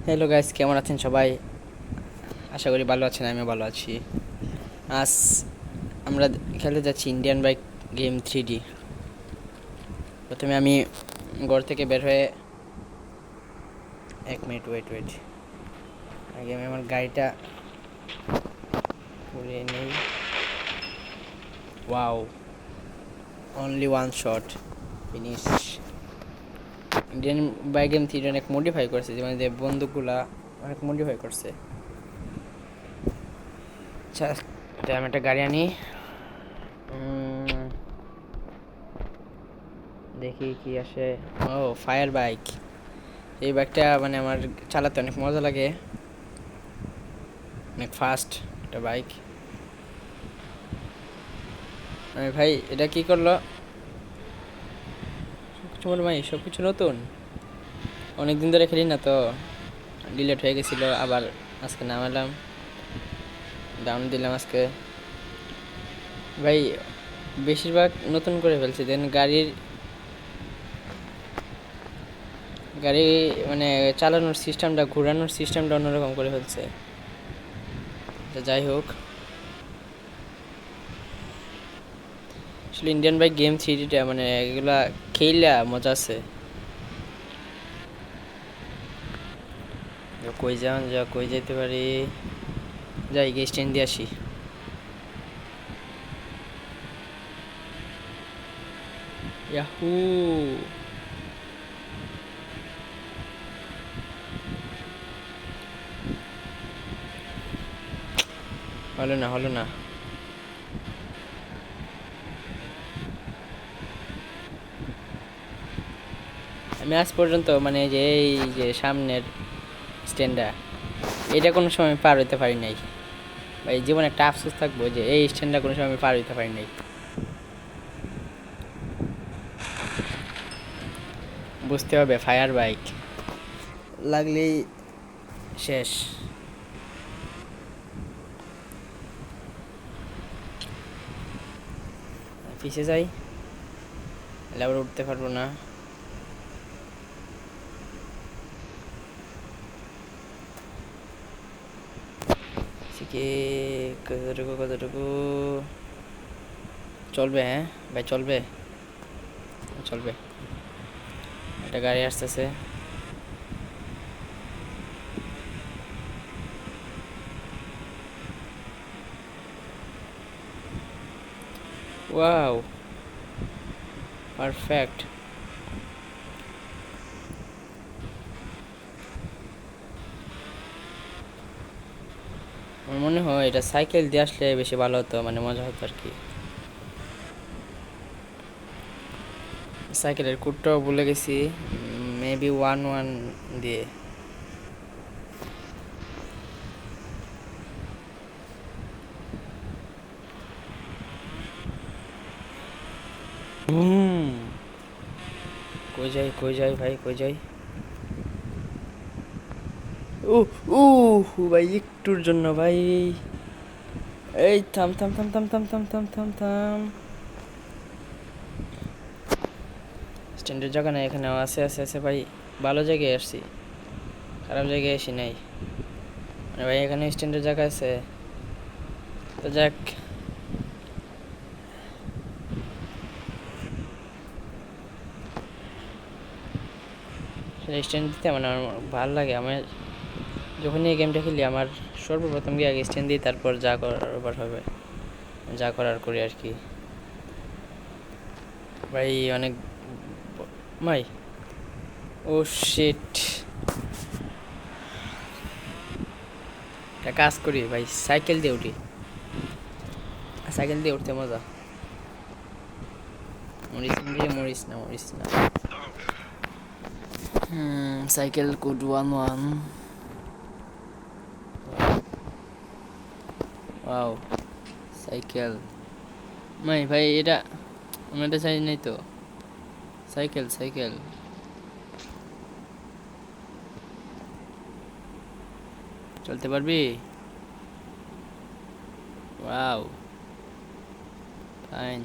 Hello guys, কেমন আছেন সবাই? আশা করি ভালো আছেন, আমিও ভালো আছি। আজ আমরা খেলতে যাচ্ছি ইন্ডিয়ান বাইক গেম 3D। প্রথমে আমি ঘর থেকে বের হয়ে 1 মিনিট ওয়েট ওয়েট আগে আমি আমার গাড়িটা পুড়িয়ে নেই। Wow, only one shot finish. Indian bike game 3D অনেক মডিফাই করছে, যেমন যে বন্দুকগুলা অনেক মডিফাই করছে। আচ্ছা, আমি একটা গাড়ি আনি, দেখি কি আসে। ও, ফায়ার বাইক। এই বাইকটা মানে আমার চালাতে অনেক মজা লাগে, অনেক ফাস্ট একটা বাইক। ভাই এটা কি করলো? সবকিছু মনে ভাই, সবকিছু নতুন, অনেক দিন ধরে খেলি না তো, ডিলেট হয়ে গেছিল। আবার আজকে নামালাম, ডাউন দিলাম আজকে। ভাই বেশিরভাগ নতুন করে ফেলছে, দেন গাড়ি মানে চালানোর সিস্টেমটা, ঘোরানোর সিস্টেমটা অন্যরকম করে ফেলছে। যাই হোক, আসলে ইন্ডিয়ান বাইক গেম 3Dটা মানে এগুলা খেললা মজা আছে। কই যান, কই যেতে পারি? যাই গিয়ে স্ট্যান্ড দিয়ে আসি। ইয়াহু, হলো না। আমি আজ পর্যন্ত মানে যে এই যে সামনের স্ট্যান্ডটা, এটা কোনো সময় পার হইতে পারি নাই ভাই। জীবনে একটা আফসোস থাকবো যে এই স্ট্যান্ডটা কোনো সময় আমি পার হইতে পারি নাই। বুঝতে হবে, ফায়ার বাইক লাগলেই শেষ। পিছে যাই, তাহলে আবার উঠতে পারবো না। শিখে কতটুকু চলবে? হ্যাঁ ভাই, চলবে চলবে। একটা গাড়ি আসতেছে। Wow, perfect. আমার মনে হয় এটা সাইকেল দিয়ে আসলে বেশি ভালো হতো, মানে মজা হতো আর কি। সাইকেলের কোডটাও ভুলে গেছি, মেবি 1-1 দিয়ে। হুম, কই যাই ভাই, কই যাই? ও ও ভাই, একটুর জন্য ভাই। এই থাম থাম থাম থাম থাম থাম থাম থাম থাম। স্ট্যান্ডের জায়গা নাই এখানে, আছে আছে আছে ভাই। ভালো জায়গায় আসছি, খারাপ জায়গায় আসি নাই মানে ভাই। এখানে স্ট্যান্ডের জায়গা আছে তো যাক। স্ট্যান্ড দিতে মানে আমার ভালো লাগে। আমার যখনই এই গেমটা খেলি, আমার সর্বপ্রথম গিয়ে আগে স্ট্যান্ড দিই, তারপর যা করার হবে, যা করার করি আর কি। ভাই অনেক ভাই, ও শিট। একটা কাজ করি ভাই, সাইকেল দিয়ে উঠি। সাইকেল দিয়ে উঠতে মজা। মরিস না। Cycle code 1-1। Wow, cycle. ভাই এটা আমার এটা চাই নাই তো। সাইকেল চলতে পারবি? Wow, fine.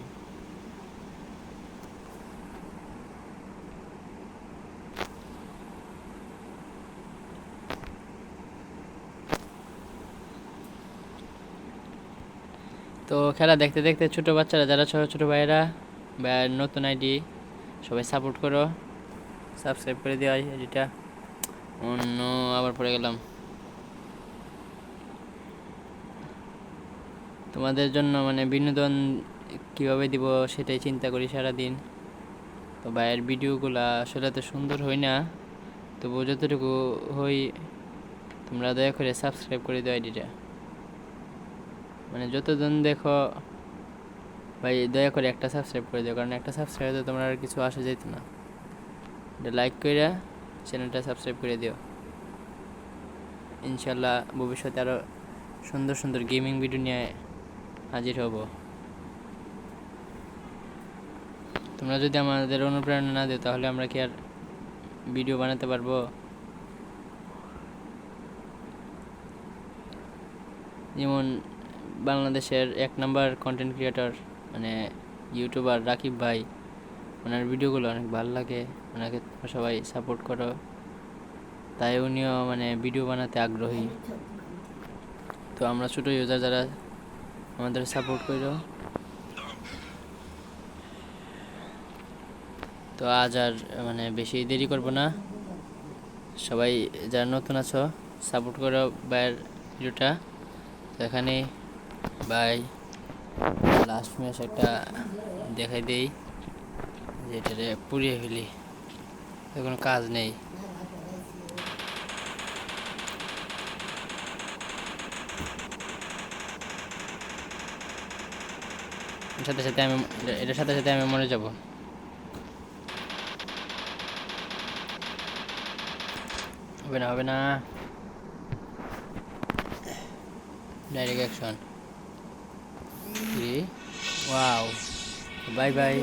তো খেলা দেখতে দেখতে ছোট বাচ্চারা যারা ছোট ছোট ভাইয়েরা বা নতুন আইডি সবাই সাপোর্ট করো, সাবস্ক্রাইব করে দিও আইডিটা। অন্য আবার পড়ে গেলাম। তোমাদের জন্য মানে বিনোদন কিভাবে দিব সেটাই চিন্তা করি সারাদিন। তো ভাইয়ের ভিডিওগুলা আসলে তো সুন্দর হয় না, তবু যতটুকু হই তোমরা দয়া করে সাবস্ক্রাইব করে দিও আইডিটা। মানে যতজন দেখো ভাই দয়া করে একটা সাবস্ক্রাইব করে দিও, কারণ একটা সাবস্ক্রাইব তো তোমরা আর কিছু আসা যেত না। এটা লাইক করে চ্যানেলটা সাবস্ক্রাইব করে দিও। ইনশাল্লাহ ভবিষ্যতে আরও সুন্দর সুন্দর গেমিং ভিডিও নিয়ে হাজির হব। তোমরা যদি আমাদের অনুপ্রেরণা না দিও তাহলে আমরা কি আর ভিডিও বানাতে পারবো? যেমন বাংলাদেশের 1 নাম্বার কন্টেন্ট ক্রিয়েটর মানে ইউটিউবার রাকিব ভাই, ওনার ভিডিওগুলো অনেক ভালো লাগে, ওনাকে সবাই সাপোর্ট করো। তাই উনিও মানে ভিডিও বানাতে আগ্রহী। তো আমরা ছোটো ইউজার যারা আমাদের সাপোর্ট করো। তো আজ আর মানে বেশি দেরি করব না, সবাই যারা নতুন আছো সাপোর্ট করো ভাইয়ের ভিডিওটা। তো এখানে বাই, লাস্ট ম্যাচ একটা দেখাই দেই যেটারে পুড়িয়ে ফেলি, কোনো কাজ নেই। এটার সাথে সাথে আমি মরে যাব। হবে না হবে না, direct action. Wow, bye bye.